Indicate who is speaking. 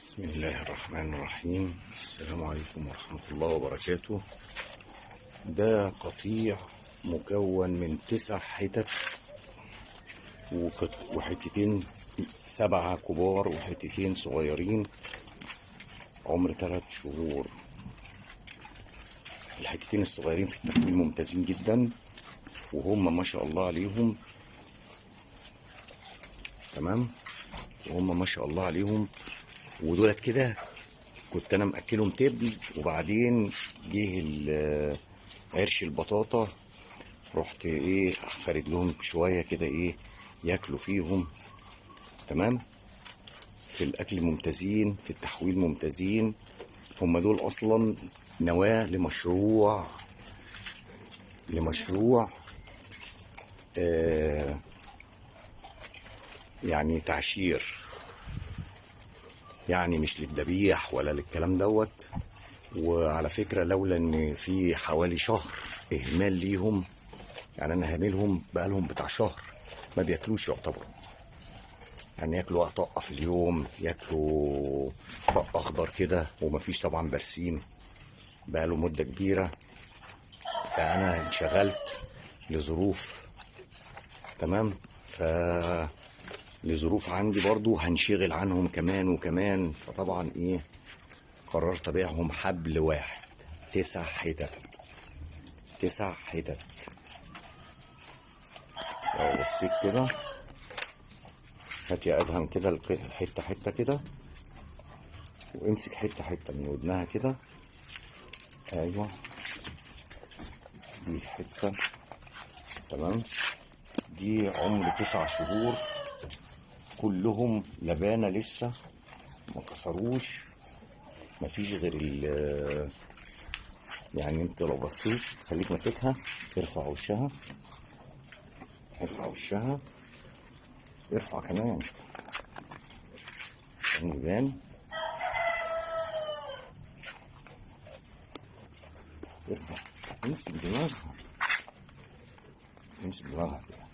Speaker 1: بسم الله الرحمن الرحيم. السلام عليكم ورحمة الله وبركاته. ده قطيع مكون من 9 حتت وحتتين 7 كبار وحتتين صغيرين، عمر 3 شهور. الحتتين الصغيرين في التحويل ممتازين جدا، وهم ما شاء الله عليهم تمام، وهم ما شاء الله عليهم. ودولت كده كنت انا مأكلهم تبن، وبعدين جه عرش البطاطا، رحت فارد لهم شويه كده ياكلوا فيهم. تمام، في الاكل ممتازين، في التحويل ممتازين. هم دول اصلا نواه لمشروع يعني تعشير، يعني مش للذبيح ولا للكلام دوت. وعلى فكرة لولا ان في حوالي شهر اهمال ليهم، يعني انا هاملهم بقالهم بتاع شهر ما بياكلوش يعتبروا، يعني ياكلوا طقة في اليوم، ياكلوا طق اخضر كده، ومفيش طبعا برسيم بقاله مدة كبيرة. فانا انشغلت لظروف، تمام، لظروف عندي برضو هنشغل عنهم كمان وكمان. فطبعا قررت ابيعهم حبل واحد، 9 حتت. 9 حتت. لو بصيت كده، هات يا ادهم كده حته حته كده، وامسك حته حته من ودنها كده. ايوه، دي حته تمام. دي عمر 9 شهور، كلهم لبانه لسه ما كسروش. مفيش غير يعني انت لو بصيت، خليك ماسكها، ارفع وشها، ارفع وشها، ارفع كمان عشان يبان. ارفع، امسك دماغها، امسك دماغها كده.